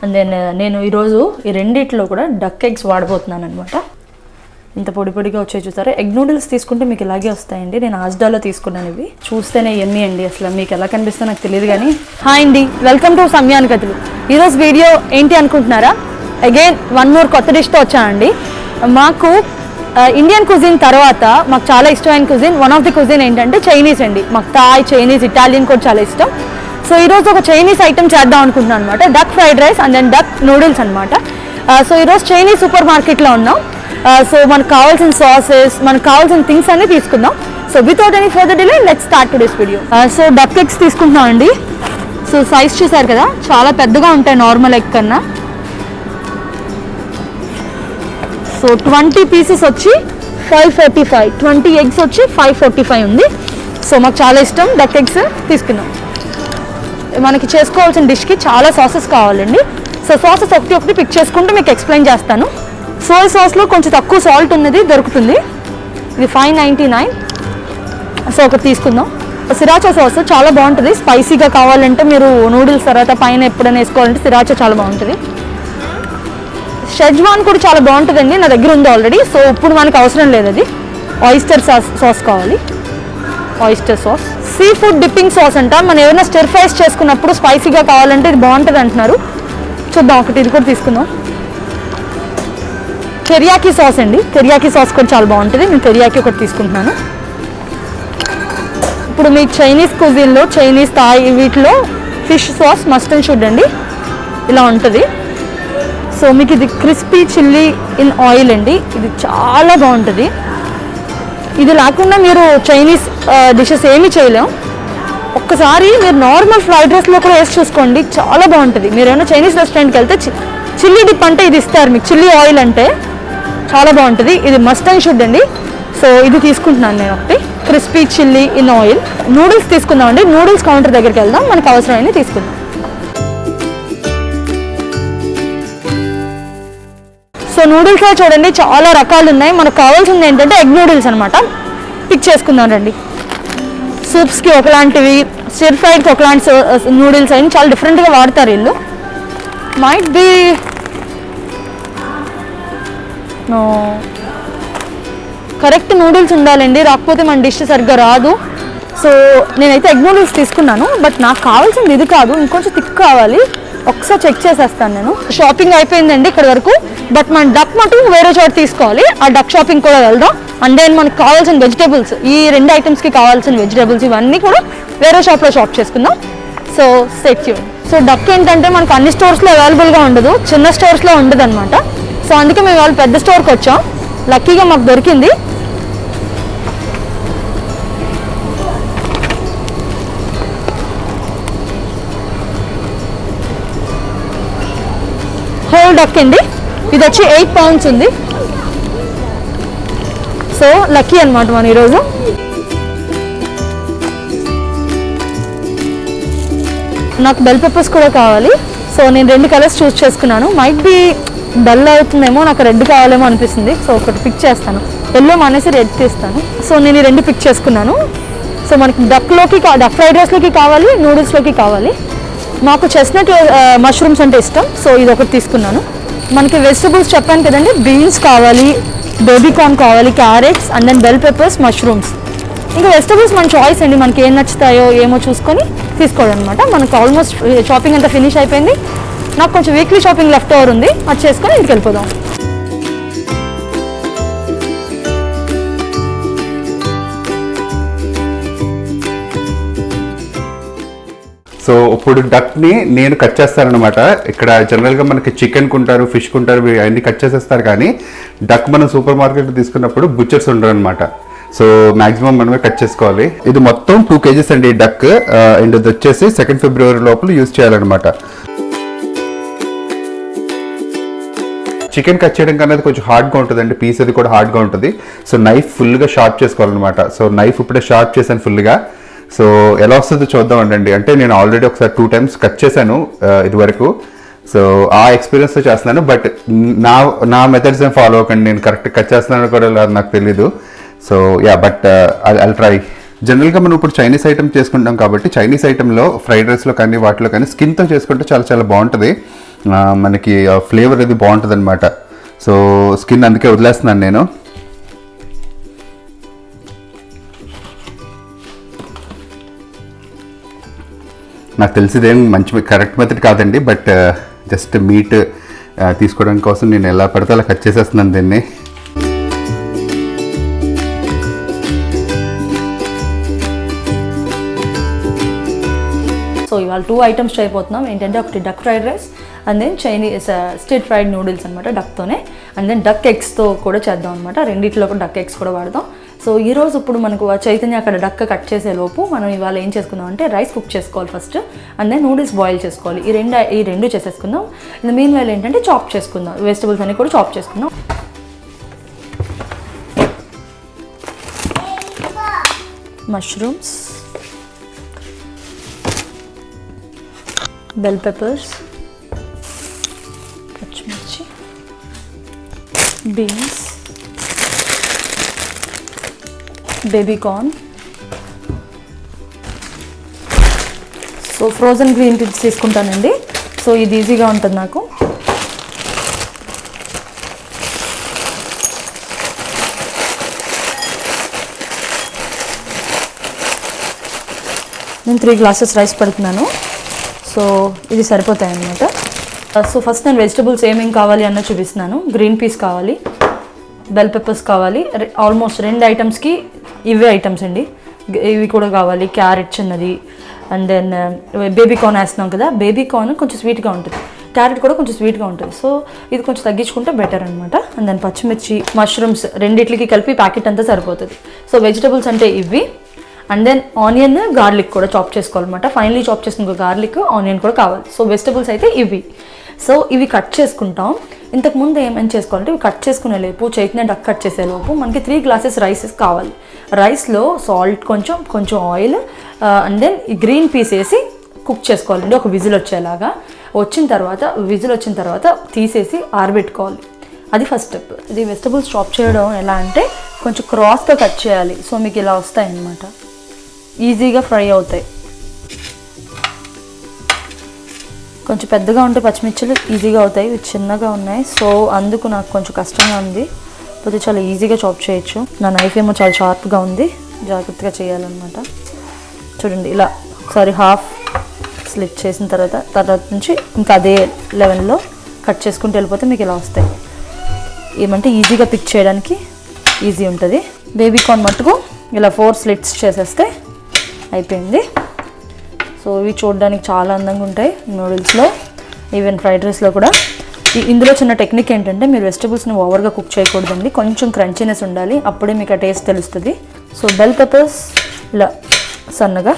And then నేను ఈరోజు ఈ రెండిట్లో కూడా డక్ ఎగ్స్ వాడబోతున్నాను అనమాట. ఇంత పొడి పొడిగా వచ్చాయి చూసారా. ఎగ్ నూడిల్స్ తీసుకుంటే మీకు ఇలాగే వస్తాయండి. నేను ఆజ్డాలో తీసుకున్నాను. ఇవి చూస్తేనే ఎమ్మి అండి. అసలు మీకు ఎలా కనిపిస్తుందో నాకు తెలియదు కానీ. హాయ్ అండి, వెల్కమ్ టు సంయాన్ కథలు. ఈరోజు వీడియో ఏంటి అనుకుంటున్నారా? అగైన్ వన్ మోర్ కొత్త డిష్తో వచ్చానండి. మాకు ఇండియన్ కుజిన్ తర్వాత మాకు చాలా ఇష్టమైన cuisine, one of the cuisine ఏంటంటే చైనీస్ అండి. మాకు థాయ్, చైనీస్, ఇటాలియన్ కూడా చాలా ఇష్టం. సో ఈరోజు ఒక చైనీస్ ఐటమ్ చేద్దాం అనుకుంటున్నాను అనమాట. Duck fried rice and then duck noodles అనమాట. సో ఈరోజు చైనీస్ సూపర్ మార్కెట్లో ఉన్నాం. సో మనకు కావాల్సిన సాసెస్, మనకు కావాల్సిన థింగ్స్ అన్నీ తీసుకుందాం. So without any further delay let's start today's video. So duck eggs తీసుకుంటున్నాం అండి. సో సైజ్ చూసారు కదా, చాలా పెద్దగా ఉంటాయి నార్మల్ ఎగ్ కన్నా. సో 20 పీసెస్ వచ్చి 545, 20 ఎగ్స్ వచ్చి 545 ఉంది. సో మాకు చాలా ఇష్టం డక్ ఎగ్స్. తీసుకుందాం. మనకి చేసుకోవాల్సిన డిష్కి చాలా సాసెస్ కావాలండి. సో సాసెస్ ఒకటి పిక్ చేసుకుంటూ మీకు ఎక్స్ప్లెయిన్ చేస్తాను. సోయా సాస్లో కొంచెం తక్కువ సాల్ట్ ఉన్నది దొరుకుతుంది. ఇది 599. సో ఒకటి తీసుకుందాం. సిరాచా సాస్ చాలా బాగుంటుంది. స్పైసీగా కావాలంటే మీరు నూడిల్స్ తర్వాత పైన ఎప్పుడైనా వేసుకోవాలంటే సిరాచా చాలా బాగుంటుంది. షెజ్వాన్ కూడా చాలా బాగుంటుందండి, నా దగ్గర ఉంది ఆల్రెడీ. సో ఇప్పుడు మనకు అవసరం లేదు, అది ఆయిస్టర్ సాస్ కావాలి. Oyster sauce. Sea food dipping sauce అంట. మనం ఏమైనా స్టిర్ ఫ్రైస్ చేసుకున్నప్పుడు స్పైసీగా కావాలంటే ఇది బాగుంటుంది అంటున్నారు. చూద్దాం ఒకటి, ఇది కూడా తీసుకుందాం. టెరియాకీ సాస్ అండి. టెరియాకీ సాస్ కూడా చాలా బాగుంటుంది. నేను టెరియాకీ ఒకటి తీసుకుంటున్నాను. ఇప్పుడు మీకు చైనీస్ కుజిన్లో, చైనీస్ థాయ్ వీటిలో fish sauce must and should అండి. ఇలా ఉంటుంది. సో మీకు ఇది క్రిస్పీ చిల్లీ ఇన్ ఆయిల్ అండి. ఇది చాలా బాగుంటుంది. ఇది లేకుండా మీరు చైనీస్ డిషెస్ ఏమీ చేయలేం. ఒక్కసారి మీరు నార్మల్ ఫ్రైడ్ రైస్లో కూడా వేసి చూసుకోండి, చాలా బాగుంటుంది. మీరు ఏమైనా చైనీస్ రెస్టారెంట్కి వెళ్తే చిల్లీ డిప్ అంటే ఇది ఇస్తారు మీకు, చిల్లీ ఆయిల్ అంటే చాలా బాగుంటుంది. ఇది మస్ట్ అండ్ షుడ్ అండి. సో ఇది తీసుకుంటున్నాను నేను ఒకటి, crispy chilli in oil. Noodles తీసుకుందాం అండి. నూడిల్స్ కౌంటర్ దగ్గరికి వెళ్దాం, మనకు అవసరమైనవి తీసుకుందాం. సో నూడిల్స్లో చూడండి చాలా రకాలు ఉన్నాయి. మనకు కావాల్సింది ఏంటంటే ఎగ్ నూడిల్స్ అనమాట. పిక్ చేసుకుందాం రండి. సూప్స్కి ఒకలాంటివి, స్టిర్ ఫ్రైడ్కి ఒకలాంటి నూడిల్స్ అయినా చాలా డిఫరెంట్గా వాడతారు వీళ్ళు. మైట్ బి కరెక్ట్ నూడిల్స్ ఉండాలండి, రాకపోతే మన డిష్ సరిగ్గా రాదు. సో నేనైతే ఎగ్ నూడిల్స్ తీసుకున్నాను, బట్ నాకు కావాల్సింది ఇది కాదు, ఇంకొంచెం థిక్ కావాలి. ఒకసారి చెక్ చేసేస్తాను నేను. షాపింగ్ అయిపోయిందండి ఇక్కడ వరకు, బట్ మన డక్ మటుకు వేరే చోట తీసుకోవాలి. ఆ డక్ షాపింగ్ కూడా వెళ్దాం. అండ్ దెన్ మనకు కావాల్సిన వెజిటేబుల్స్, ఈ రెండు ఐటమ్స్కి కావాల్సిన వెజిటేబుల్స్ ఇవన్నీ కూడా వేరే షాప్లో షాప్ చేసుకుందాం. So stay tune. So duck ఏంటంటే మనకు అన్ని స్టోర్స్లో అవైలబుల్గా ఉండదు, చిన్న స్టోర్స్లో ఉండదు అనమాట. సో అందుకే మేము వాళ్ళు పెద్ద స్టోర్కి వచ్చాం. లక్కీగా మాకు దొరికింది. హోల్ డక్ అండి. ఇది వచ్చి 8 pounds ఉంది. సో లక్కీ అనమాట మనం ఈరోజు. నాకు బెల్ పెప్పర్స్ కూడా కావాలి. సో నేను 2 కలర్స్ చూస్ చేసుకున్నాను. మైట్ బి డల్ అవుతుందేమో, నాకు రెడ్ కావాలేమో అనిపిస్తుంది. సో ఒకటి పిక్ చేస్తాను. ఎల్లో మానేసి రెడ్ తీస్తాను. సో నేను ఈ 2 పిక్ చేసుకున్నాను. సో మనకి డక్ ఫ్రైడ్ రైస్లోకి కావాలి, నూడిల్స్లోకి కావాలి. మాకు చెస్ట్నట్ మష్రూమ్స్ అంటే ఇష్టం. సో ఇది ఒకటి తీసుకున్నాను. మనకి వెజిటబుల్స్ చెప్పాను కదండి, బీన్స్ కావాలి, బేబీ కార్న్ కావాలి, carrots and then bell peppers, mushrooms. ఇంకా వెజిటబుల్స్ మన చాయిస్ అండి, మనకి ఏం నచ్చుతాయో ఏమో చూసుకొని తీసుకోవడం అనమాట. మనకు ఆల్మోస్ట్ షాపింగ్ అంతా ఫినిష్ అయిపోయింది. నాకు కొంచెం వీక్లీ షాపింగ్ లెఫ్ట్ ఓవర్ ఉంది, అది చేసుకొని ఇంటికి వెళ్ళిపోదాం. సో ఇప్పుడు డక్ని నేను కట్ చేస్తానమాట. ఇక్కడ జనరల్గా మనకి చికెన్ కుంటారు, ఫిష్ కుంటారు, అన్ని కట్ చేసేస్తారు. కానీ డక్ మనం సూపర్ మార్కెట్ తీసుకున్నప్పుడు బుచ్చర్స్ ఉండరు అనమాట. సో మాక్సిమం మనమే కట్ చేసుకోవాలి. ఇది మొత్తం 2 kgs అండి డక్. అండ్ ఇది వచ్చేసి 2nd February లోపల యూజ్ చేయాలన్నమాట. చికెన్ కట్ చేయడం కన్నా కొంచెం హార్డ్గా ఉంటుందండి, పీస్ అది కూడా హార్డ్గా ఉంటుంది. సో నైఫ్ ఫుల్గా షార్ప్ చేసుకోవాలన్నమాట. సో నైఫ్ ఇప్పుడే షార్ప్ చేశాను ఫుల్గా. సో ఎలా వస్తుందో చూద్దాం అండి. అంటే నేను ఆల్రెడీ ఒకసారి 2 times కట్ చేశాను ఇది వరకు. సో ఆ ఎక్స్పీరియన్స్తో చేస్తున్నాను. బట్ నా మెథడ్స్ ఏం ఫాలో అవ్వకండి, నేను కరెక్ట్ కట్ చేస్తున్నాను కూడా నాకు తెలీదు. So yeah, but I'll try. జనరల్గా మనం ఇప్పుడు చైనీస్ ఐటమ్ చేసుకుంటాం కాబట్టి చైనీస్ ఐటెంలో ఫ్రైడ్ రైస్లో కానీ వాటిలో కానీ స్కిన్తో చేసుకుంటే చాలా చాలా బాగుంటుంది. మనకి ఫ్లేవర్ అది బాగుంటుంది అనమాట. సో స్కిన్ అందుకే వదిలేస్తున్నాను నేను. నాకు తెలిసిదేం మంచి కరెక్ట్ మెథడ్ కాదండి, బట్ జస్ట్ మీట్ తీసుకోవడానికి కోసం నేను ఎలా పడితే అలా కట్ చేసేస్తున్నాను దీన్ని. సో ఇవాళ 2 ఐటమ్స్ ట్రై అయిపోతున్నాం. ఏంటంటే ఒకటి duck fried rice and then Chinese street fried noodles అనమాట డక్తోనే, అండ్ దెన్ డక్ ఎగ్స్తో కూడా చేద్దాం అనమాట. రెండిట్లో కూడా డక్ ఎగ్స్ కూడా వాడదాం. సో ఈరోజు ఇప్పుడు మనకు చైతన్య అక్కడ డక్క కట్ చేసే లోపు మనం ఇవాళ ఏం చేసుకుందాం అంటే రైస్ కుక్ చేసుకోవాలి first, and then noodles boil చేసుకోవాలి. ఈ రెండు చేసేసుకుందాం. ఇది మెయిన్ వైల్ ఏంటంటే చాప్ చేసుకుందాం, వెజిటబుల్స్ అన్ని కూడా చాప్ చేసుకుందాం. మష్రూమ్స్, బెల్ పెప్పర్స్, పచ్చిమిర్చి, beans, baby corn. So frozen green peas తీసుకుంటానండి. సో ఇది ఈజీగా ఉంటుంది నాకు. నేను 3 గ్లాసెస్ రైస్ పెడుతున్నాను. సో ఇది సరిపోతాయి అన్నమాట. సో ఫస్ట్ నేను వెజిటబుల్స్ ఏమేమి కావాలి అన్న చూపిస్తున్నాను. గ్రీన్ పీస్ కావాలి, బెల్ పెప్పర్స్ కావాలి, ఆల్మోస్ట్ 2 ఐటమ్స్కి ఇవే ఐటమ్స్ అండి. ఇవి కూడా కావాలి, క్యారెట్ చిన్నది, అండ్ దెన్ బేబీ కార్న్ వేస్తున్నాం కదా, బేబీ కార్న్ కొంచెం స్వీట్గా ఉంటుంది, క్యారెట్ కూడా కొంచెం స్వీట్గా ఉంటుంది. సో ఇది కొంచెం తగ్గించుకుంటే బెటర్ అనమాట. అండ్ దెన్ పచ్చిమిర్చి, మష్రూమ్స్ రెండిట్లకి కలిపి ప్యాకెట్ అంతా సరిపోతుంది. సో వెజిటబుల్స్ అంటే ఇవి, అండ్ దెన్ ఆనియన్, గార్లిక్ కూడా చాప్ చేసుకోవాలన్నమాట. ఫైనలీ చాప్ చేసుకున్న గార్లిక్, ఆనియన్ కూడా కావాలి. సో వెజిటబుల్స్ అయితే ఇవి. సో ఇవి కట్ చేసుకుంటాం. ఇంతకుముందు ఏమేమి చేసుకోవాలంటే ఇవి కట్ చేసుకునే లోపు, చైతన్య డక్ కట్ చేసే లోపు మనకి 3 గ్లాసెస్ రైసెస్ కావాలి. రైస్లో సాల్ట్ కొంచెం ఆయిల్ అండ్ దెన్ ఈ గ్రీన్ పీస్ వేసి కుక్ చేసుకోవాలండి, ఒక విజిల్ వచ్చేలాగా. విజిల్ వచ్చిన తర్వాత తీసేసి ఆరబెట్టుకోవాలి. అది ఫస్ట్ స్టెప్. ఇది వెజిటబుల్స్ చాప్ చేయడం ఎలా అంటే కొంచెం క్రాస్గా కట్ చేయాలి. సో మీకు ఇలా వస్తాయి అన్నమాట, ఈజీగా ఫ్రై అవుతాయి. కొంచెం పెద్దగా ఉంటే పచ్చిమిర్చిలు ఈజీగా అవుతాయి, ఇవి చిన్నగా ఉన్నాయి. సో అందుకు నాకు కొంచెం కష్టంగా ఉంది, పోతే చాలా ఈజీగా చాప్ చేయొచ్చు. నా నైఫ్ ఏమో చాలా షార్ప్గా ఉంది, జాగ్రత్తగా చేయాలన్నమాట. చూడండి ఇలా ఒకసారి హాఫ్ స్లిట్ చేసిన తర్వాత నుంచి ఇంకా అదే లెవెల్లో కట్ చేసుకుంటూ వెళ్ళిపోతే మీకు ఇలా వస్తాయి. ఏమంటే ఈజీగా పిక్ చేయడానికి ఈజీ ఉంటుంది. బేబీ కార్న్ మట్టుకు ఇలా 4 స్లిట్స్ చేసేస్తే అయిపోయింది. సో ఇవి చూడడానికి చాలా అందంగా ఉంటాయి నూడిల్స్లో, ఈవెన్ ఫ్రైడ్ రైస్లో కూడా. ఇందులో చిన్న టెక్నిక్ ఏంటంటే మీరు వెజిటబుల్స్ని ఓవర్గా కుక్ చేయకూడదండి, కొంచెం క్రంచీనెస్ ఉండాలి, అప్పుడే మీకు ఆ టేస్ట్ తెలుస్తుంది. సో బెల్ పెప్పర్స్ ఇలా సన్నగా,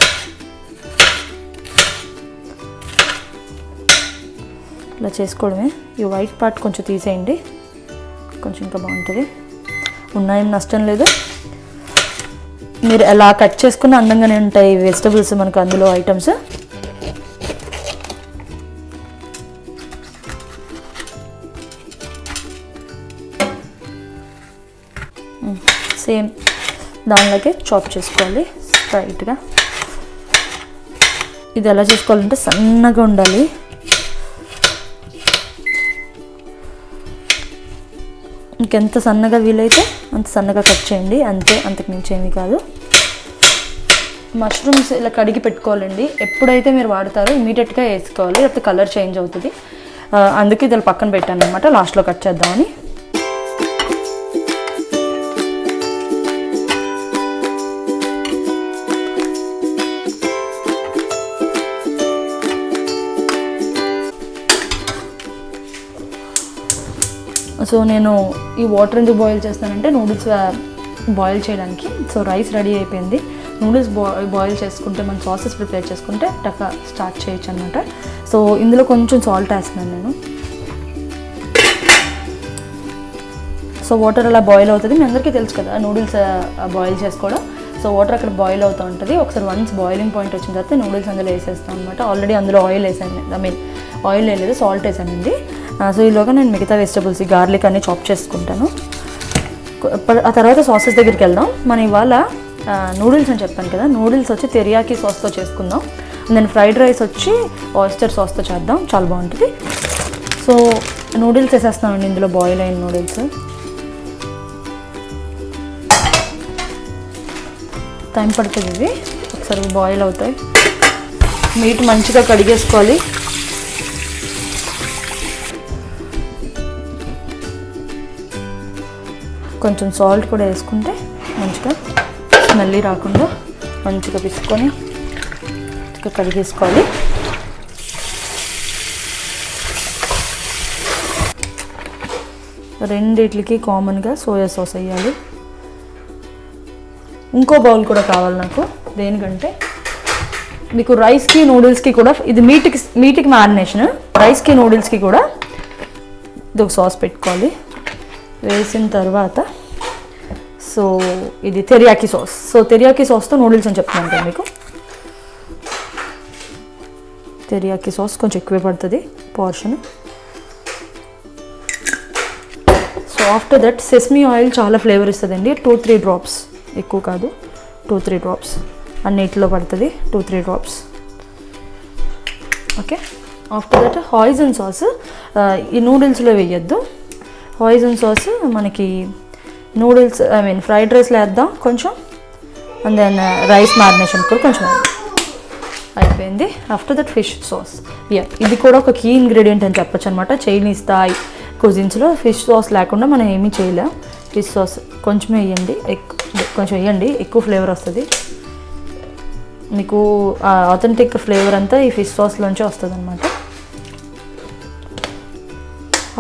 ఇలా చేసుకోవడమే. ఈ వైట్ పార్ట్ కొంచెం తీసేయండి, కొంచెం ఇంకా బాగుంటుంది. ఉన్నాయని నష్టం లేదు, మీరు ఎలా కట్ చేసుకున్న అందంగానే ఉంటాయి వెజిటబుల్స్ మనకు అందులో ఐటమ్స్. సేమ్ దానిలోకే చాప్ చేసుకోవాలి స్ట్రైట్గా. ఇది ఎలా చేసుకోవాలంటే సన్నగా ఉండాలి. ఇంకెంత సన్నగా వీలైతే అంత సన్నగా కట్ చేయండి, అంతే, అంతకు మించి ఏమీ కాదు. మష్రూమ్స్ ఇలా కడిగి పెట్టుకోవాలండి. ఎప్పుడైతే మీరు వాడతారో ఇమీడియట్గా వేసుకోవాలి, లేకపోతే కలర్ చేంజ్ అవుతుంది. అందుకే ఇది పక్కన పెట్టాను అనమాట, లాస్ట్లో కట్ చేద్దామని. సో నేను ఈ వాటర్ ఎందుకు బాయిల్ చేస్తానంటే నూడిల్స్ బాయిల్ చేయడానికి. సో రైస్ రెడీ అయిపోయింది, నూడిల్స్ బాయిల్ చేసుకుంటే మనం సాసెస్ ప్రిపేర్ చేసుకుంటే టక్క స్టార్ట్ చేయొచ్చు అనమాట. సో ఇందులో కొంచెం సాల్ట్ వేస్తున్నాను నేను. సో వాటర్ అలా బాయిల్ అవుతుంది, మీ అందరికీ తెలుసు కదా నూడిల్స్ బాయిల్ చేసుకోవడం. సో వాటర్ అక్కడ బాయిల్ అవుతూ ఉంటుంది. ఒకసారి వన్స్ బాయిలింగ్ పాయింట్ వచ్చిన తర్వాత నూడిల్స్ అందులో వేసేస్తాం అనమాట. ఆల్రెడీ అందులో ఆయిల్ వేసాను, ఆయిల్ వేయలేదు, సాల్ట్ వేసానండి. సో ఈలోగా నేను మిగతా వెజిటబుల్స్, గార్లిక్ అన్నీ చాప్ చేసుకుంటాను. ఆ తర్వాత సాసెస్ దగ్గరికి వెళ్దాం. మనం ఇవాళ నూడిల్స్ అని చెప్పాను కదా, నూడిల్స్ వచ్చి తెరియాకి సాస్తో చేసుకుందాం. నేను ఫ్రైడ్ రైస్ వచ్చి ఆయిస్టర్ సాస్తో చేద్దాం, చాలా బాగుంటుంది. సో నూడిల్స్ వేసేస్తామండి ఇందులో, బాయిల్ అయిన నూడిల్స్. టైం పడుతుంది ఇవి, ఒకసారి బాయిల్ అవుతాయి. మీట్ మంచిగా కడిగేసుకోవాలి. కొంచెం సాల్ట్ కూడా వేసుకుంటే మంచిగా స్మెల్ రాకుండా మంచిగా పిసుకొని మంచిగా కడిగేసుకోవాలి. రెండిట్లకి కామన్గా సోయా సాస్ వేయాలి. ఇంకో బౌల్ కూడా కావాలి నాకు, దేనికంటే మీకు రైస్కి నూడిల్స్కి కూడా ఇది మీట్కి మ్యారినేషన్, రైస్కి నూడిల్స్కి కూడా ఇది ఒక సాస్ పెట్టుకోవాలి. వేసిన తర్వాత సో ఇది తెరియాకి సాస్. సో తెరియాకి సాస్తో నూడిల్స్ అని చెప్తున్నాను కదా మీకు. తెరియాకి సాస్ కొంచెం ఎక్కువే పడుతుంది portion. So after that sesame oil చాలా ఫ్లేవర్ ఇస్తుందండి. 2-3 డ్రాప్స్, ఎక్కువ కాదు, 2-3 డ్రాప్స్ అన్నిటిలో పడుతుంది. 2-3 drops. Okay. After that hoisin sauce ఈ నూడిల్స్లో వేయద్దు. హాయిజన్ సాస్ మనకి నూడిల్స్ ఫ్రైడ్ రైస్లో వేద్దాం కొంచెం, అండ్ దెన్ రైస్ మ్యారినేషన్ కూడా కొంచెం అయిపోయింది. After that fish sauce. ఇది కూడా ఒక కీ ఇంగ్రీడియంట్ అని చెప్పొచ్చు అనమాట. చైనీస్ థాయ్ కుజిన్స్లో ఫిష్ సాస్ లేకుండా మనం ఏమీ చేయలేం. ఫిష్ సాస్ కొంచెం వేయండి, కొంచెం వేయండి, ఎక్కువ ఫ్లేవర్ వస్తుంది మీకు. ఆథెంటిక్ ఫ్లేవర్ అంతా ఈ ఫిష్ సాస్లోంచి వస్తుంది అనమాట.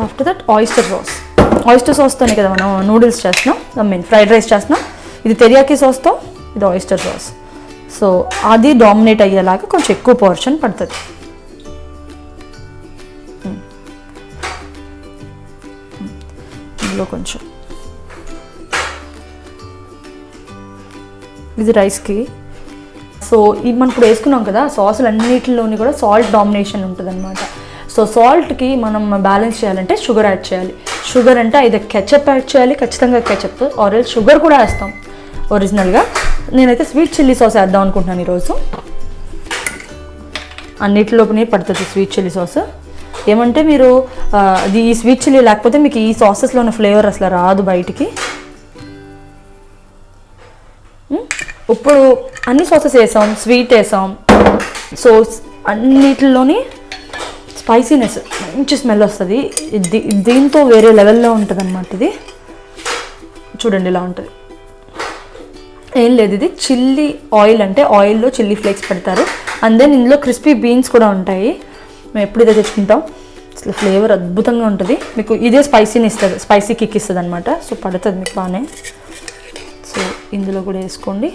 After that oyster sauce. Oyster సాస్తోనే కదా మనం నూడిల్స్ చేస్తున్నాం, ఫ్రైడ్ రైస్ చేస్తున్నాం. ఇది తెరియాకి సాస్తో, ఇది ఆయిస్టర్ సాస్. సో అది డామినేట్ అయ్యేలాగా కొంచెం ఎక్కువ పోర్షన్ పడుతుంది. ఇందులో కొంచెం ఇది రైస్కి. సో ఇది మనం ఇప్పుడు వేసుకున్నాం కదా సాసులు అన్నిటిలోని కూడా సాల్ట్ డామినేషన్ ఉంటుంది అనమాట. సో సాల్ట్కి మనం బ్యాలెన్స్ చేయాలంటే షుగర్ యాడ్ చేయాలి. షుగర్ అంటే ఇది కెచప్ యాడ్ చేయాలి, ఖచ్చితంగా కెచప్, ఆరెల్ షుగర్ కూడా వేస్తాం ఒరిజినల్గా. నేనైతే స్వీట్ చిల్లీ సాస్ వేద్దాం అనుకుంటున్నాను ఈరోజు. అన్నిటిలోనే పడుతుంది స్వీట్ చిల్లీ సాస్. ఏమంటే మీరు అది ఈ స్వీట్ చిల్లీ లేకపోతే మీకు ఈ సాసెస్లో ఉన్న ఫ్లేవర్ అసలు రాదు బయటికి. ఇప్పుడు అన్ని సాసెస్ వేసాం, స్వీట్ వేసాం. సో అన్నిటిలోని స్పైసీనెస్, మంచి స్మెల్ వస్తుంది. దీంతో వేరే లెవెల్లో ఉంటుంది అనమాట. ఇది చూడండి ఇలా ఉంటుంది. ఏం లేదు, ఇది చిల్లీ ఆయిల్ అంటే ఆయిల్లో చిల్లీ ఫ్లేక్స్ పెడతారు. అండ్ దెన్ ఇందులో క్రిస్పీ బీన్స్ కూడా ఉంటాయి. మేము ఎప్పుడైతే తెచ్చుకుంటాం అసలు ఫ్లేవర్ అద్భుతంగా ఉంటుంది. మీకు ఇదే స్పైసీని ఇస్తుంది, స్పైసీ కిక్ ఇస్తుంది అనమాట. సో పడుతుంది మీకు బాగానే. సో ఇందులో కూడా వేసుకోండి.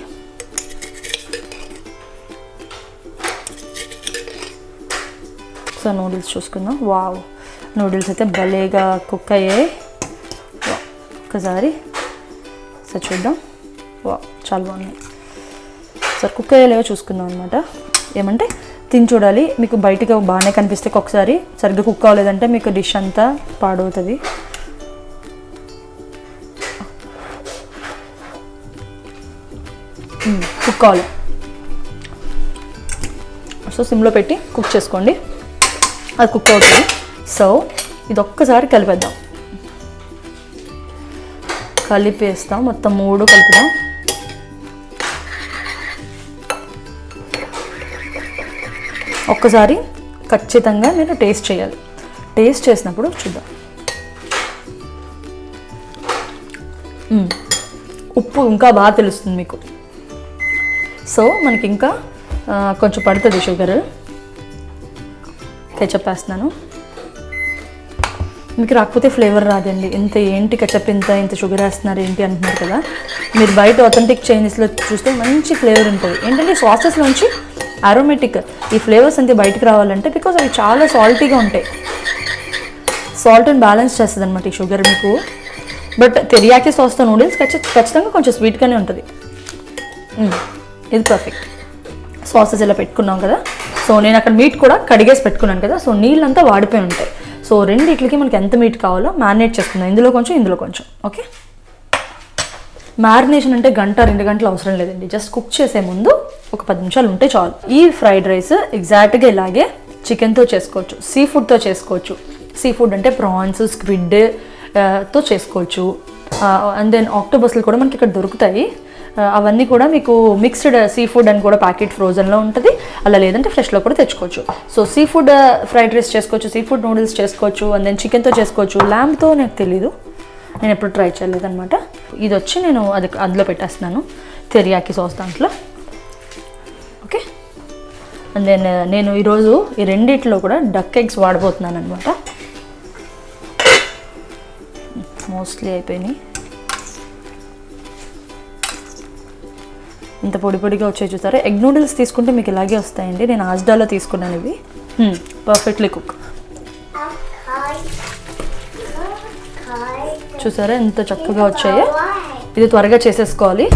సో నూడిల్స్ చూసుకుందాం. వావ్, నూడిల్స్ అయితే భలేగా కుక్ అయ్యాయి. ఒకసారి సో చూద్దాం. వా, చాలా బాగున్నాయి. సార్ కుక్ అయ్యేలేవో చూసుకుందాం అనమాట. ఏమంటే తిని చూడాలి. మీకు బయటకు బాగానే కనిపిస్తే ఒకసారి సరిగ్గా కుక్ అవ్వలేదంటే మీకు డిష్ అంతా పాడవుతుంది. కుక్ అవ్వాలి. సో సిమ్లో పెట్టి కుక్ చేసుకోండి, అది కుక్ అవుతుంది. సో ఇది ఒక్కసారి కలిపేద్దాం. కలిపేస్తాం, మొత్తం 3 కలుపుదాం. ఒక్కసారి ఖచ్చితంగా మీరు టేస్ట్ చేయాలి. టేస్ట్ చేసినప్పుడు చూద్దాం. ఉప్పు ఇంకా బాగా తెలుస్తుంది మీకు. సో మనకి ఇంకా కొంచెం పడుతుంది షుగర్. కెచప్ వేస్తున్నాను. మీకు రాకపోతే ఫ్లేవర్ రాదండి. ఏంటి కెచప్ ఇంత షుగర్ వేస్తున్నారు ఏంటి అంటున్నారు కదా. మీరు బయట ఆథెంటిక్ చైనీస్లో చూస్తే మంచి ఫ్లేవర్ ఉంటుంది. ఏంటంటే సాసెస్లోంచి అరోమేటిక్ ఈ ఫ్లేవర్స్ అంతే బయటకు రావాలంటే బికాజ్ అవి చాలా సాల్టీగా ఉంటాయి. సాల్ట్ని బ్యాలెన్స్ చేస్తుంది అనమాట ఈ షుగర్ మీకు. బట్ తెరియాకి సాస్తో నూడిల్స్ ఖచ్చితంగా కొంచెం స్వీట్గానే ఉంటుంది. ఇది పర్ఫెక్ట్. సాసెస్ ఇలా పెట్టుకున్నాం కదా. సో నేను అక్కడ మీట్ కూడా కడిగేసి పెట్టుకున్నాను కదా. సో నీళ్ళంతా వాడిపోయి ఉంటాయి. సో రెండిట్లకి మనకి ఎంత మీట్ కావాలో మ్యారినేట్ చేసుకుందాం. ఇందులో కొంచెం, ఇందులో కొంచెం. ఓకే. మ్యారినేషన్ అంటే 1-2 గంటలు అవసరం లేదండి. జస్ట్ కుక్ చేసే ముందు ఒక 10 నిమిషాలు ఉంటే చాలు. ఈ ఫ్రైడ్ రైస్ ఎగ్జాక్ట్గా ఇలాగే చికెన్తో చేసుకోవచ్చు, సీ ఫుడ్తో చేసుకోవచ్చు, సీ ఫుడ్ అంటే ప్రాన్స్, స్క్విడ్ తో చేసుకోవచ్చు. అండ్ దెన్ ఆక్టోబస్లు కూడా మనకి ఇక్కడ దొరుకుతాయి. అవన్నీ కూడా మీకు మిక్స్డ్ సీ ఫుడ్ అని కూడా ప్యాకెట్ ఫ్రోజన్లో ఉంటుంది, అలా లేదంటే ఫ్రెష్లో కూడా తెచ్చుకోవచ్చు. So sea food fried rice చేసుకోవచ్చు, సీ ఫుడ్ నూడిల్స్ చేసుకోవచ్చు, అండ్ దెన్ చికెన్తో చేసుకోవచ్చు. ల్యాంబ్తో నాకు తెలీదు, నేను ఎప్పుడు ట్రై చేయలేదు అనమాట. ఇది వచ్చి నేను అందులో పెట్టేస్తున్నాను తెరియాకి సాస్ దాంట్లో. ఓకే, అండ్ దెన్ నేను ఈరోజు ఈ రెండిట్లో కూడా డక్ ఎగ్స్ వాడబోతున్నాను అనమాట. మోస్ట్లీ అయిపోయినాయి. ఇంత పొడి పొడిగా వచ్చాయి చూసారా. ఎగ్ నూడిల్స్ తీసుకుంటే మీకు ఇలాగే వస్తాయండి. నేను ఆజ్డాలో తీసుకున్నాను ఇవి. Perfectly cook. చూసారా ఎంత చక్కగా వచ్చాయో. ఇది త్వరగా చేసేసుకోవాలి.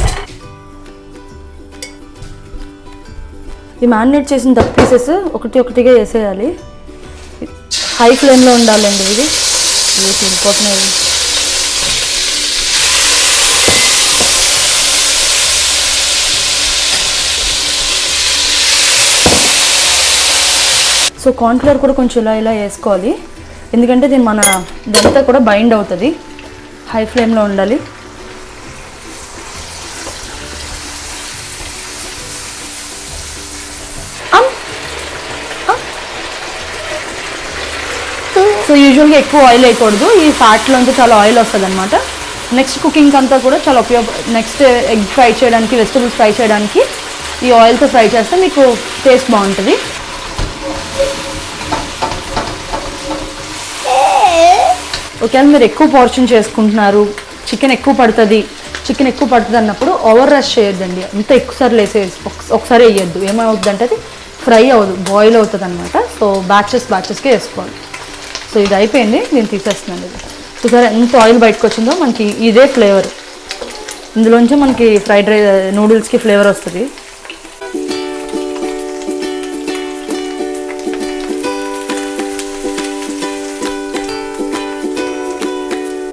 ఈ మ్యారినేట్ చేసిన డక్ పీసెస్ ఒకటిగా వేసేయాలి. హై ఫ్లేమ్లో ఉండాలండి. ఇది ఇంపార్టెంట్. సో కార్న్ఫ్లవర్ కూడా కొంచెం ఇలా వేసుకోవాలి, ఎందుకంటే దీని మన ఇదంతా కూడా బైండ్ అవుతుంది. హై ఫ్లేమ్లో ఉండాలి. సో యూజువల్గా ఎక్కువ ఆయిల్ వేయకూడదు. ఈ ఫ్యాట్లోంచి చాలా ఆయిల్ వస్తుంది అనమాట. నెక్స్ట్ కుకింగ్ అంతా కూడా చాలా నెక్స్ట్ ఎగ్ ఫ్రై చేయడానికి, వెజిటబుల్స్ ఫ్రై చేయడానికి ఈ ఆయిల్తో ఫ్రై చేస్తే మీకు టేస్ట్ బాగుంటుంది. ఒకవేళ మీరు ఎక్కువ పోర్షన్ చేసుకుంటున్నారు, చికెన్ ఎక్కువ పడుతుంది అన్నప్పుడు ఓవర్ రష్ చేయొద్దండి. అంత ఎక్కువసార్లు ఒకసారి వేయద్దు. ఏమవుతుంది అంటే అది ఫ్రై అవ్వదు, బాయిల్ అవుతుంది అనమాట. సో బ్యాచెస్కే వేసుకోవాలి. సో ఇది అయిపోయింది, నేను తీసేస్తున్నాను. ఇది చూసారా ఎంత ఆయిల్ బయటకు వచ్చిందో. మనకి ఇదే ఫ్లేవర్, ఇందులోంచి మనకి ఫ్రైడ్ రైస్ నూడిల్స్కి ఫ్లేవర్ వస్తుంది.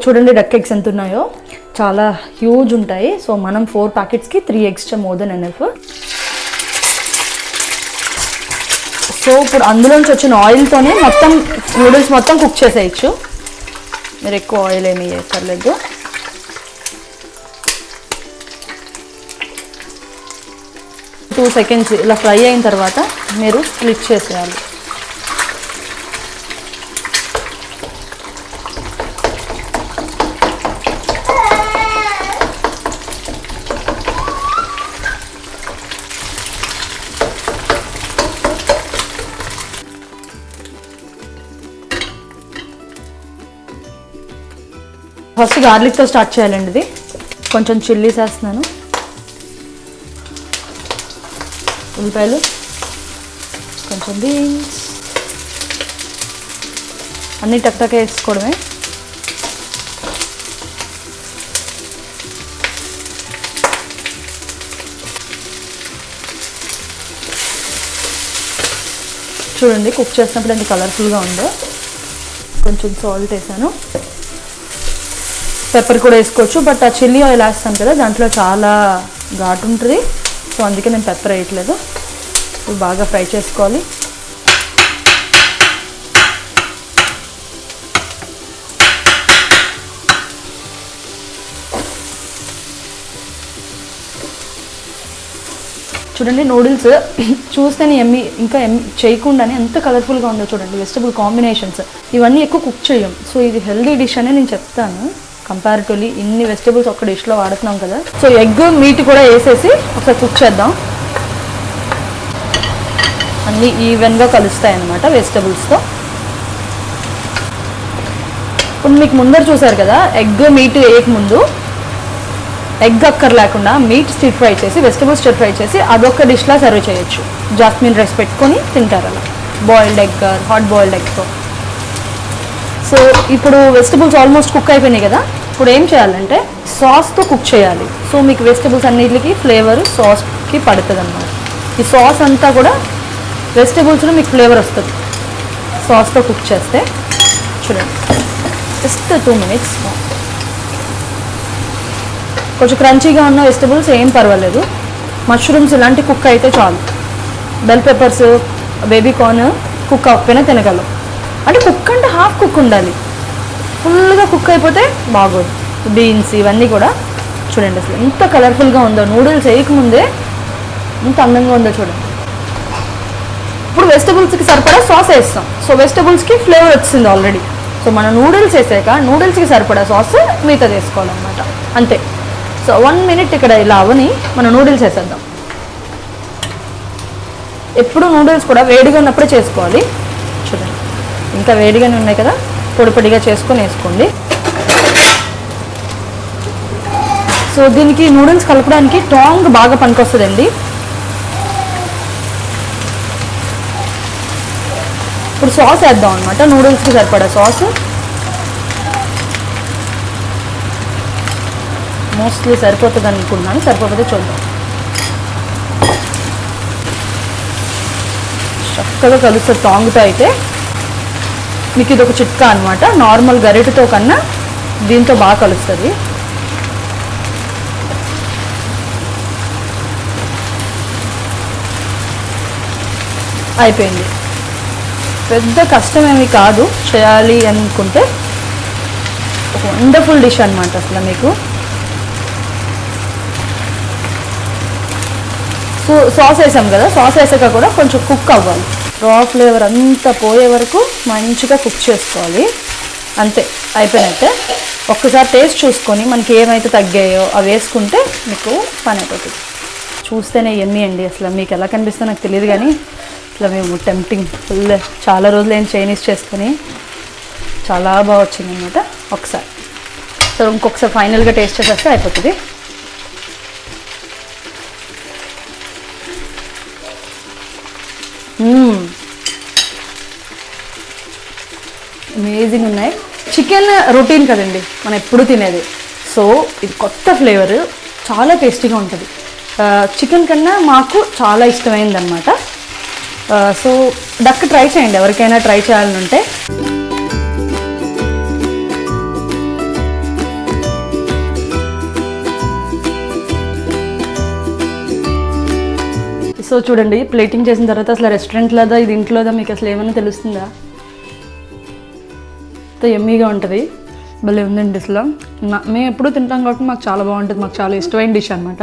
చూడండి డక్ ఎగ్స్ ఎంత ఉన్నాయో, చాలా హ్యూజ్ ఉంటాయి. సో మనం 4 ప్యాకెట్స్కి 3 eggs more than enough. So ఇప్పుడు అందులోంచి వచ్చిన ఆయిల్తోనే మొత్తం నూడిల్స్ మొత్తం కుక్ చేసేయచ్చు. మీరు ఎక్కువ ఆయిల్ ఏమీ వేయక్కర్లేదు. టూ సెకండ్స్ ఇలా ఫ్రై అయిన తర్వాత మీరు స్ప్లిట్ చేసేయాలి. ఫస్ట్ గార్లిక్తో స్టార్ట్ చేయాలండి. ఇది కొంచెం చిల్లీస్ వేస్తున్నాను, ఉల్లిపాయలు, కొంచెం బీన్స్, అన్నీ టక్ వేసుకోవడమే. చూడండి కుక్ చేసినప్పుడు ఎంత కలర్ఫుల్గా ఉందో. కొంచెం సాల్ట్ వేసాను, పెప్పర్ కూడా వేసుకోవచ్చు. బట్ ఆ చిల్లీ ఆయిల్ వేస్తాను కదా, దాంట్లో చాలా ఘాటు ఉంటుంది. సో అందుకే నేను పెప్పర్ వేయట్లేదు. ఇవి బాగా ఫ్రై చేసుకోవాలి. చూడండి నూడిల్స్ చూస్తేనే ఎమ్మి, ఇంకా చేయకుండానే ఎంత కలర్ఫుల్గా ఉందో చూడండి. వెజిటబుల్ కాంబినేషన్స్ ఇవన్నీ ఎక్కువ కుక్ చేయం. సో ఇది హెల్దీ డిష్ అనే నేను చెప్తాను. కంపారిటివ్లీ ఇన్ని వెజిటబుల్స్ ఒక డిష్లో వాడుతున్నాం కదా. సో ఎగ్ మీట్ కూడా వేసేసి ఒకసారి కుక్ చేద్దాం. అన్నీ ఈవెన్గా కలుస్తాయి అన్నమాట వెజిటబుల్స్తో. ఇప్పుడు మీకు ముందర చూసారు కదా, ఎగ్ మీట్ వేయకముందు ఎగ్ అక్కర్ లేకుండా మీట్ స్టిర్ ఫ్రై చేసి, వెజిటబుల్స్ స్టిర్ ఫ్రై చేసి అదొక డిష్లా సర్వ్ చేయొచ్చు. జాస్మిన్ రైస్ పెట్టుకొని తింటారు అలా, బాయిల్డ్ ఎగ్, హాట్ బాయిల్డ్ ఎగ్తో. సో ఇప్పుడు వెజిటబుల్స్ ఆల్మోస్ట్ కుక్ అయిపోయినాయి కదా. ఇప్పుడు ఏం చేయాలంటే సాస్తో కుక్ చేయాలి. సో మీకు వెజిటబుల్స్ అన్నిటికి ఫ్లేవర్ సాస్కి పడుతుంది అన్నమాట. ఈ సాస్ అంతా కూడా వెజిటబుల్స్లో మీకు ఫ్లేవర్ వస్తుంది సాస్తో కుక్ చేస్తే. చూడండి జస్ట్ 2 minutes. కొంచెం క్రంచీగా ఉన్న వెజిటబుల్స్ ఏం పర్వాలేదు. మష్రూమ్స్ ఇలాంటి కుక్ అయితే చాలు. Bell peppers, baby corn cook అవ్వకపోయినా తినగలం. అంటే కుక్ అంటే హాఫ్ కుక్ ఉండాలి, ఫుల్గా కుక్ అయిపోతే బాగోదు. బీన్స్ ఇవన్నీ కూడా చూడండి అసలు ఎంత కలర్ఫుల్గా ఉందో, నూడిల్స్ వేయకముందే ఎంత అందంగా ఉందో చూడండి. ఇప్పుడు వెజిటబుల్స్కి సరిపడా సాస్ వేస్తాం. సో వెజిటబుల్స్కి ఫ్లేవర్ వచ్చింది ఆల్రెడీ. సో మనం నూడిల్స్ వేసాక నూడిల్స్కి సరిపడా సాస్ మిగతా వేసుకోవాలన్నమాట, అంతే. సో 1 minute ఇక్కడ ఇలా అవని మనం నూడిల్స్ వేసేద్దాం. ఎప్పుడు నూడిల్స్ కూడా వేడిగా ఉన్నప్పుడే చేసుకోవాలి. చూడండి ఇంకా వేడిగానే ఉన్నాయి కదా, పొడి పొడిగా చేసుకొని వేసుకోండి. సో దీనికి నూడిల్స్ కలపడానికి టాంగ్ బాగా పనికొస్తుందండి. ఇప్పుడు సాస్ వేద్దాం అనమాట, నూడిల్స్కి సరిపడా సాస్. మోస్ట్లీ సరిపోతుంది అనుకున్నాను, సరిపోతే చూద్దాం. చక్కగా కలుస్తుంది టాంగ్తో అయితే. మీకు ఇది ఒక చిట్కా అనమాట, నార్మల్ గరిటెతో కన్నా దీంతో బాగా కలుస్తుంది. అయిపోయింది. పెద్ద కష్టమేమి కాదు, చేయాలి అనుకుంటే ఒక వండర్ఫుల్ డిష్ అనమాట అసలు మీకు. సో సాస్ వేసాం కదా, సాస్ వేసాక కూడా కొంచెం కుక్ అవ్వాలి. రా ఫ్లేవర్ అంతా పోయే వరకు మంచిగా కుక్ చేసుకోవాలి, అంతే అయిపోయినట్టే. ఒక్కసారి టేస్ట్ చూసుకొని మనకి ఏమైతే తగ్గాయో అవి వేసుకుంటే మీకు పని అయిపోతుంది. చూస్తేనే ఎమ్మి అండి, అసలు మీకు ఎలా కనిపిస్తుందో నాకు తెలియదు కానీ ఇట్లా మేము టెంప్టింగ్ ఫుల్. చాలా రోజులు ఏం చైనీస్ చేసుకొని చాలా బాగా వచ్చింది అనమాట. ఒకసారి సో ఇంకొకసారి ఫైనల్గా టేస్ట్ చేసేస్తే అయిపోతుంది. అమేజింగ్ ఉన్నాయి. చికెన్ రొటీన్ కదండి మనం ఎప్పుడు తినేది, సో ఇది కొత్త ఫ్లేవర్, చాలా టేస్టీగా ఉంటుంది. చికెన్ కన్నా మాకు చాలా ఇష్టమైంది అనమాట. సో డక్ ట్రై చేయండి ఎవరికైనా ట్రై చేయాలని ఉంటే. సో చూడండి ప్లేటింగ్ చేసిన తర్వాత అసలు రెస్టారెంట్లోదా ఇది ఇంట్లోదా మీకు అసలు ఏమైనా తెలుస్తుందా? అంత ఎమ్మీగా ఉంటుంది, భలే ఉందండి అసలు. మేము ఎప్పుడూ తింటాం కాబట్టి మాకు చాలా బాగుంటుంది, మాకు చాలా ఇష్టమైన డిష్ అనమాట.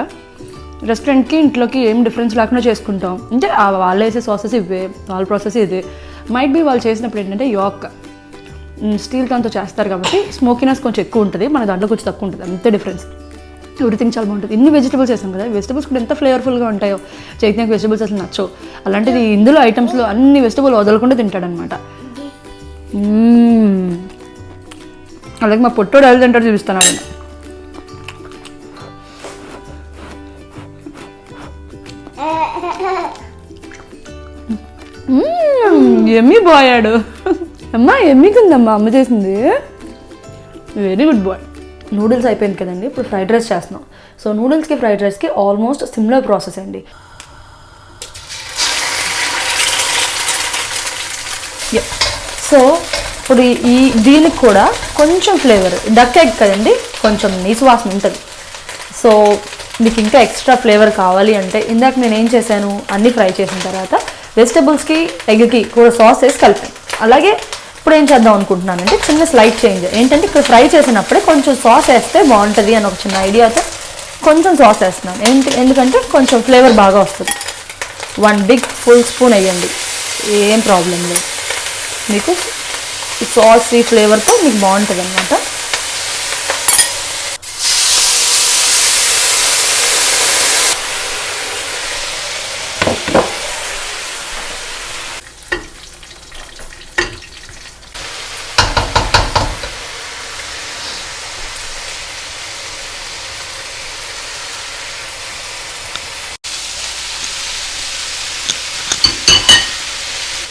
రెస్టారెంట్కి ఇంట్లోకి ఏం డిఫరెన్స్ లేకుండా చేసుకుంటాం. అంటే వాళ్ళు వేసే సాసెస్ ఇవే, వాళ్ళ ప్రాసెస్ ఇదే. మైట్ బీ వాళ్ళు చేసినప్పుడు ఏంటంటే యాక్ స్టీల్ కాన్తో చేస్తారు కాబట్టి స్మోకీనెస్ కొంచెం ఎక్కువ ఉంటుంది, మన దాంట్లో కొంచెం తక్కువ ఉంటుంది, అంతే డిఫరెన్స్. ఎవ్రీథింగ్ చాలా బాగుంటుంది. ఇన్ని వెజిటబుల్స్ వేసాం కదా, వెజిటబుల్స్ కూడా ఎంత ఫ్లేవర్ఫుల్గా ఉంటాయో. చైతన్యకి వెజిటబుల్స్ అసలు నచ్చవు, అలాంటిది ఇందులో ఐటమ్స్లో అన్ని వెజిటబుల్ వదలకుండా తింటాడనమాట. అలాగే మా పొట్టోడు ఎలా తింటాడో చూపిస్తాను. ఎమ్మి పోయాడు అమ్మా, ఎమ్మికుందమ్మా అమ్మ చేసింది. Very good bye. నూడిల్స్ అయిపోయింది కదండి, ఇప్పుడు ఫ్రైడ్ రైస్ చేస్తున్నాం. సో నూడిల్స్కి ఫ్రైడ్ రైస్కి ఆల్మోస్ట్ సిమిలర్ ప్రాసెస్ అండి. సో ఇప్పుడు దీనికి కూడా కొంచెం ఫ్లేవర్, డక్ ఎగ్ కదండి, కొంచెం నీసు వాసన ఉంటుంది. సో మీకు ఇంకా ఎక్స్ట్రా ఫ్లేవర్ కావాలి అంటే ఇందాక నేను ఏం చేశాను, అన్నీ ఫ్రై చేసిన తర్వాత వెజిటబుల్స్కి ఎగ్కి కూడా సాస్ వేసి కలిపాను. అలాగే ఇప్పుడు ఏం చేద్దాం అనుకుంటున్నానంటే చిన్న స్లైట్ చేంజ్ ఏంటంటే, ఇక్కడ ఫ్రై చేసినప్పుడే కొంచెం సాస్ వేస్తే బాగుంటుంది అని ఒక చిన్న ఐడియాతో కొంచెం సాస్ వేస్తున్నాను. ఎందుకంటే కొంచెం ఫ్లేవర్ బాగా వస్తుంది. 1 బిగ్ ఫుల్ స్పూన్ వేయండి, ఏం ప్రాబ్లం లేదు. మీకు ఈ సాస్ ఈ ఫ్లేవర్తో మీకు బాగుంటుంది అన్నమాట.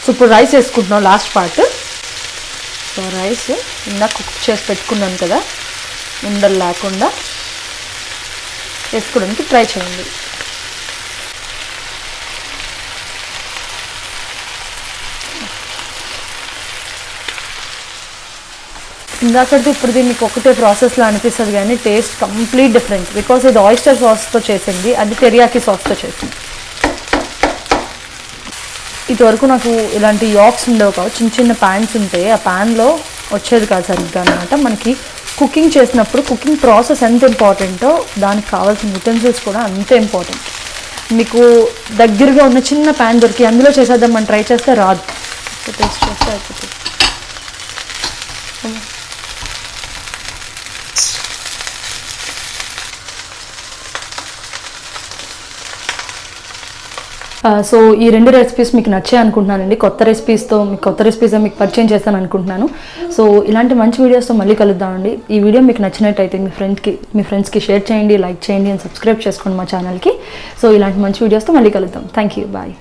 సో ఇప్పుడు రైస్ వేసుకుంటున్నాం లాస్ట్ పార్ట్. సో రైస్ ఇందాక కుక్ చేసి పెట్టుకున్నాను కదా, ఉండలు లేకుండా వేసుకోవడానికి ట్రై చేయండి. ఇందాకడితే ఇప్పుడు మీకు ఒకటే ప్రాసెస్లో అనిపిస్తుంది కానీ టేస్ట్ కంప్లీట్ డిఫరెంట్. బికాస్ ఇది ఆయిస్టర్ సాస్తో చేసింది, అది టెరియాకి సాస్తో చేసింది. ఇదివరకు నాకు ఇలాంటి యాక్స్ ఉండేవి కావు, చిన్న చిన్న ప్యాన్స్ ఉంటాయి, ఆ ప్యాన్లో వచ్చేది కాదు సరిగ్గా అనమాట. మనకి కుకింగ్ చేసినప్పుడు కుకింగ్ ప్రాసెస్ ఎంత ఇంపార్టెంటో దానికి కావాల్సిన యూటెన్సిల్స్ కూడా అంతే ఇంపార్టెంట్. మీకు దగ్గరగా ఉన్న చిన్న ప్యాన్ దొరికి అందులో చేసేద్దాం మనం ట్రై చేస్తే రాదు. టేస్ట్ చేస్తే అయిపోతుంది. సో ఈ 2 రెసిపీస్ మీకు నచ్చాయి అనుకుంటున్నానండి. కొత్త రెసిపీస్ మీకు పరిచయం చేస్తాను అనుకుంటున్నాను. సో ఇలాంటి మంచి వీడియోస్తో మళ్ళీ కలుద్దామండి. ఈ వీడియో మీకు నచ్చినట్టయితే మీ ఫ్రెండ్స్కి షేర్ చేయండి, లైక్ చేయండి అండ్ సబ్స్క్రైబ్ చేసుకోండి మా ఛానల్కి. సో ఇలాంటి మంచి వీడియోస్తో మళ్ళీ కలుద్దాం. Thank you, bye.